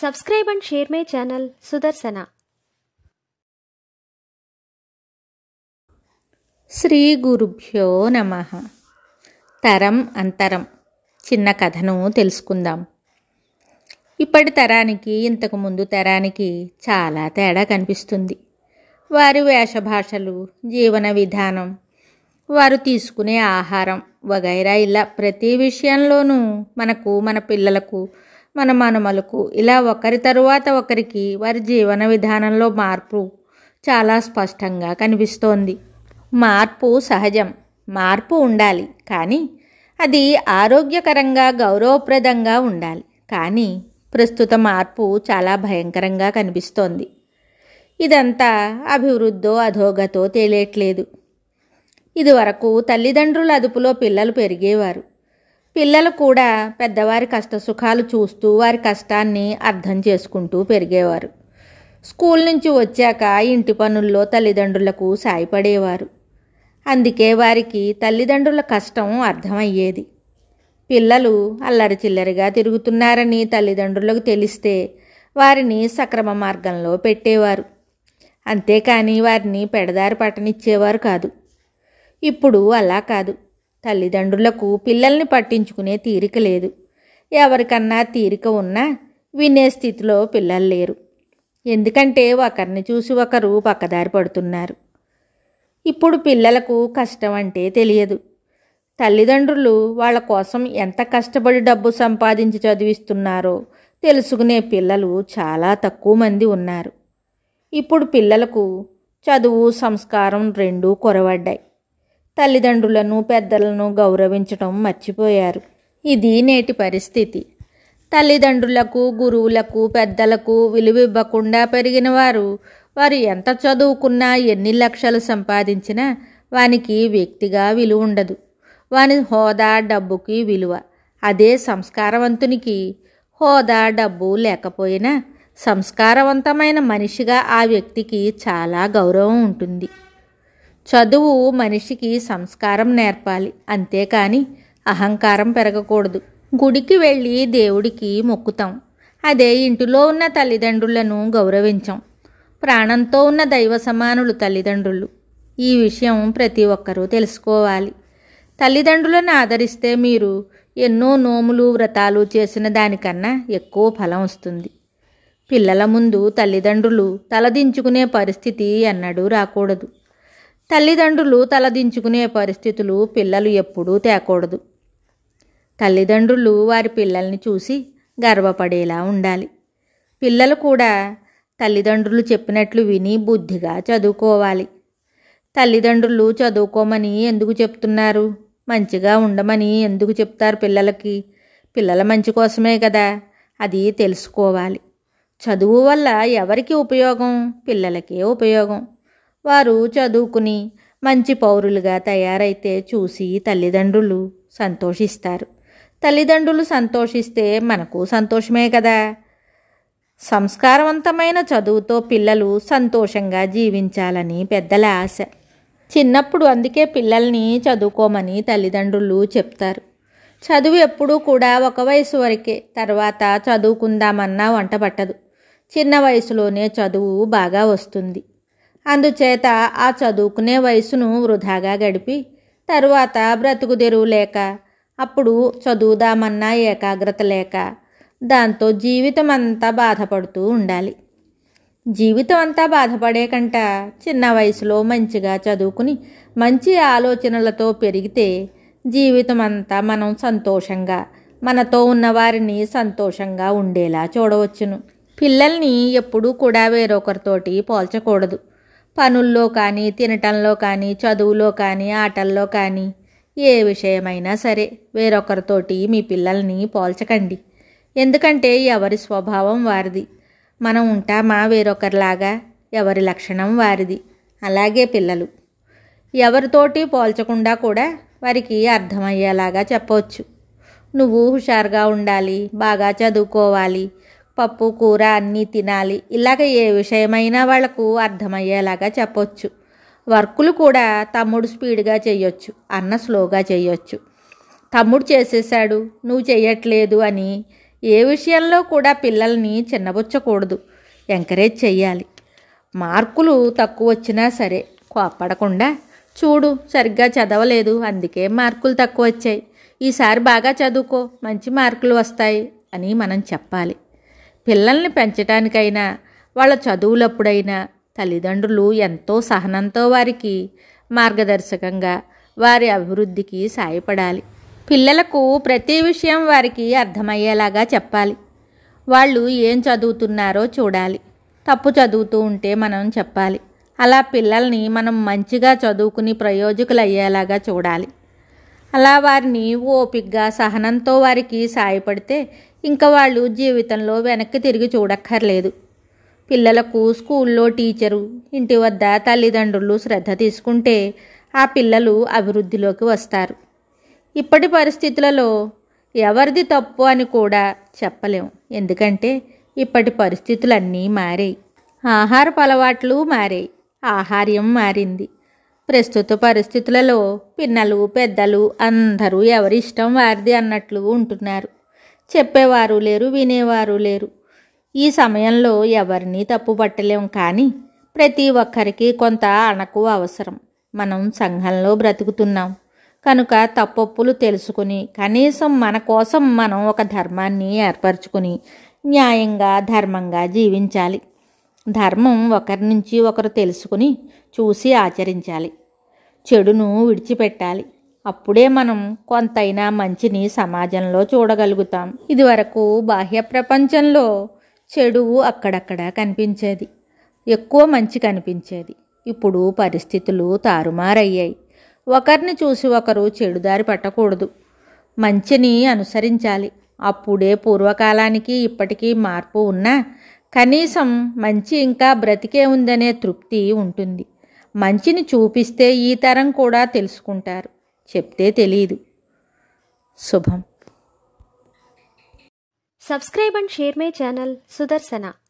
Subscribe and share my channel Sudarsana. Shri గురుభ్యో నమః. తరం అంతరం చిన్న కథను తెలుసుకుందాం. ఇప్పటి తరానికి ఇంతకుముందు తరానికి చాలా తేడా కనిపిస్తుంది. వారి వేషభాషలు, జీవన విధానం, వారు తీసుకునే ఆహారం వగైరా ఇలా ప్రతి విషయంలోనూ మనకు, మన పిల్లలకు, మన మనుమలకు ఇలా ఒకరి తరువాత ఒకరికి వారి జీవన విధానంలో మార్పు చాలా స్పష్టంగా కనిపిస్తోంది. మార్పు సహజం, మార్పు ఉండాలి, కానీ అది ఆరోగ్యకరంగా గౌరవప్రదంగా ఉండాలి. కానీ ప్రస్తుత మార్పు చాలా భయంకరంగా కనిపిస్తోంది. ఇదంతా అభివృద్ధో అధోగతో తెలియట్లేదు. ఇదివరకు తల్లిదండ్రుల అదుపులో పిల్లలు పెరిగేవారు. పిల్లలు కూడా పెద్దవారి కష్టసుఖాలు చూస్తూ వారి కష్టాన్ని అర్థం చేసుకుంటూ పెరిగేవారు. స్కూల్ నుంచి వచ్చాక ఇంటి పనుల్లో తల్లిదండ్రులకు సాయపడేవారు. అందుకే వారికి తల్లిదండ్రుల కష్టం అర్థమయ్యేది. పిల్లలు అల్లరి చిల్లరిగా తిరుగుతున్నారని తల్లిదండ్రులకు తెలిస్తే వారిని సక్రమ మార్గంలో పెట్టేవారు. అంతేకాని వారిని పెడదారి పట్టనిచ్చేవారు కాదు. ఇప్పుడు అలా కాదు. తల్లిదండ్రులకు పిల్లల్ని పట్టించుకునే తీరిక లేదు. ఎవరికన్నా తీరిక ఉన్నా వినే స్థితిలో పిల్లలు లేరు. ఎందుకంటే ఒకరిని చూసి ఒకరు పక్కదారి పడుతున్నారు. ఇప్పుడు పిల్లలకు కష్టం అంటే తెలియదు. తల్లిదండ్రులు వాళ్ళ కోసం ఎంత కష్టపడి డబ్బు సంపాదించి చదివిస్తున్నారో తెలుసుకునే పిల్లలు చాలా తక్కువ మంది ఉన్నారు. ఇప్పుడు పిల్లలకు చదువు, సంస్కారం రెండూ కొరవడ్డాయి. తల్లిదండ్రులను, పెద్దలను గౌరవించటం మర్చిపోయారు. ఇది నేటి పరిస్థితి. తల్లిదండ్రులకు, గురువులకు, పెద్దలకు విలువ ఇవ్వకుండా పెరిగిన వారు ఎంత చదువుకున్నా, ఎన్ని లక్షలు సంపాదించినా వానికి వ్యక్తిగా విలువ ఉండదు. వాని హోదా, డబ్బుకి విలువ. అదే సంస్కారవంతునికి హోదా, డబ్బు లేకపోయినా సంస్కారవంతమైన మనిషిగా ఆ వ్యక్తికి చాలా గౌరవం ఉంటుంది. చదువు మనిషికి సంస్కారం నేర్పాలి, అంతేకాని అహంకారం పెరగకూడదు. గుడికి వెళ్ళి దేవుడికి మొక్కుతాం, అదే ఇంటిలో ఉన్న తల్లిదండ్రులను గౌరవించాం. ప్రాణంతో ఉన్న దైవ సమానులు తల్లిదండ్రులు. ఈ విషయం ప్రతి ఒక్కరూ తెలుసుకోవాలి. తల్లిదండ్రులను ఆదరిస్తే మీరు ఎన్నో నోములు, వ్రతాలు చేసిన దానికన్నా ఎక్కువ ఫలం వస్తుంది. పిల్లల ముందు తల్లిదండ్రులు తలదించుకునే పరిస్థితి ఎన్నడూ రాకూడదు. తల్లిదండ్రులు తలదించుకునే పరిస్థితులు పిల్లలు ఎప్పుడూ తేకూడదు. తల్లిదండ్రులు వారి పిల్లల్ని చూసి గర్వపడేలా ఉండాలి. పిల్లలు కూడా తల్లిదండ్రులు చెప్పినట్లు విని బుద్ధిగా చదువుకోవాలి. తల్లిదండ్రులు చదువుకోమని ఎందుకు చెప్తున్నారు, మంచిగా ఉండమని ఎందుకు చెప్తారు పిల్లలకి? పిల్లల మంచి కోసమే కదా. అది తెలుసుకోవాలి. చదువు వల్ల ఎవరికి ఉపయోగం? పిల్లలకే ఉపయోగం. వారు చదువుకుని మంచి పౌరులుగా తయారైతే చూసి తల్లిదండ్రులు సంతోషిస్తారు. తల్లిదండ్రులు సంతోషిస్తే మనకు సంతోషమే కదా. సంస్కారవంతమైన చదువుతో పిల్లలు సంతోషంగా జీవించాలని పెద్దల ఆశ. చిన్నప్పుడు అందుకే పిల్లల్ని చదువుకోమని తల్లిదండ్రులు చెప్తారు. చదువు ఎప్పుడూ కూడా ఒక వయసు వరకే, తర్వాత చదువుకుందామన్నా వంట పట్టదు. చిన్న వయసులోనే చదువు బాగా వస్తుంది. అందుచేత ఆ చదువుకునే వయసును వృధాగా గడిపి తరువాత బ్రతుకు తెరువు లేక, అప్పుడు చదువుదామన్నా ఏకాగ్రత లేక, దాంతో జీవితం అంతా బాధపడుతూ ఉండాలి. జీవితం అంతా బాధపడే కంట చిన్న వయసులో మంచిగా చదువుకుని మంచి ఆలోచనలతో పెరిగితే జీవితం అంతా మనం సంతోషంగా, మనతో ఉన్నవారిని సంతోషంగా ఉండేలా చూడవచ్చును. పిల్లల్ని ఎప్పుడూ కూడా వేరొకరితోటి పోల్చకూడదు. పనుల్లో కానీ, తినటంలో కానీ, చదువులో కానీ, ఆటల్లో కానీ, ఏ విషయమైనా సరే వేరొకరితోటి మీ పిల్లల్ని పోల్చకండి. ఎందుకంటే ఎవరి స్వభావం వారిది. మనం ఉంటామా వేరొకరిలాగా? ఎవరి లక్షణం వారిది. అలాగే పిల్లలు ఎవరితోటి పోల్చకుండా కూడా వారికి అర్థమయ్యేలాగా చెప్పవచ్చు. నువ్వు హుషారుగా ఉండాలి, బాగా చదువుకోవాలి, పప్పు కూర అన్నీ తినాలి, ఇలాగ ఏ విషయమైనా వాళ్లకు అర్థమయ్యేలాగా చెప్పొచ్చు. వర్కులు కూడా తమ్ముడు స్పీడ్గా చేయొచ్చు, అన్న స్లోగా చేయొచ్చు. తమ్ముడు చేసేసాడు, నువ్వు చెయ్యట్లేదు అని ఏ విషయంలో కూడా పిల్లల్ని చిన్నబుచ్చకూడదు, ఎంకరేజ్ చెయ్యాలి. మార్కులు తక్కువ వచ్చినా సరే కోప్పడకుండా, చూడు సరిగ్గా చదవలేదు అందుకే మార్కులు తక్కువ వచ్చాయి, ఈసారి బాగా చదువుకో మంచి మార్కులు వస్తాయి అని మనం చెప్పాలి. పిల్లల్ని పెంచడానికైనా వాళ్ళ చదువులప్పుడైనా తల్లిదండ్రులు ఎంతో సహనంతో వారికి మార్గదర్శకంగా వారి అభివృద్ధికి సాయపడాలి. పిల్లలకు ప్రతి విషయం వారికి అర్థమయ్యేలాగా చెప్పాలి. వాళ్ళు ఏం చదువుతున్నారో చూడాలి. తప్పు చదువుతూ ఉంటే మనం చెప్పాలి. అలా పిల్లల్ని మనం మంచిగా చదువుకుని ప్రయోజకులు అయ్యేలాగా చూడాలి. అలా వారిని ఓపికగా సహనంతో వారికి సాయపడితే ఇంకా వాళ్ళు జీవితంలో వెనక్కి తిరిగి చూడక్కర్లేదు. పిల్లలకు స్కూల్లో టీచరు, ఇంటి వద్ద తల్లిదండ్రులు శ్రద్ధ తీసుకుంటే ఆ పిల్లలు అభివృద్ధిలోకి వస్తారు. ఇప్పటి పరిస్థితులలో ఎవరిది తప్పు అని కూడా చెప్పలేం. ఎందుకంటే ఇప్పటి పరిస్థితులన్నీ మారాయి. ఆహారపు అలవాట్లు మారాయి, ఆహార్యం మారింది. ప్రస్తుత పరిస్థితులలో పిన్నలు పెద్దలు అందరూ ఎవరి ఇష్టం వారిది అన్నట్లు ఉంటున్నారు. చెప్పేవారు లేరు, వినేవారు లేరు. ఈ సమయంలో ఎవరిని తప్పు పట్టలేం. కానీ ప్రతి ఒక్కరికి కొంత అణకువ అవసరం. మనం సంఘంలో బ్రతుకుతున్నాం కనుక తప్పొప్పులు తెలుసుకుని కనీసం మన కోసం మనం ఒక ధర్మాన్ని ఏర్పరచుకుని న్యాయంగా ధర్మంగా జీవించాలి. ధర్మం ఒకరి నుంచి ఒకరు తెలుసుకుని చూసి ఆచరించాలి. చెడును విడిచిపెట్టాలి. అప్పుడే మనం కొంతైనా మంచిని సమాజంలో చూడగలుగుతాం. ఇదివరకు బాహ్య ప్రపంచంలో చెడు అక్కడక్కడ కనిపించేది, ఎక్కువ మంచి కనిపించేది. ఇప్పుడు పరిస్థితులు తారుమారయ్యాయి. ఒకరిని చూసి ఒకరు చెడుదారి పట్టకూడదు, మంచిని అనుసరించాలి. అప్పుడే పూర్వకాలానికి ఇప్పటికీ మార్పు ఉన్నా కనీసం మంచి ఇంకా బ్రతికే ఉందనే తృప్తి ఉంటుంది. మంచిని చూపిస్తే ఈ తరం కూడా తెలుసుకుంటారు, చెప్తే తెలీదు. శుభం. Subscribe and share my channel Sudarsana.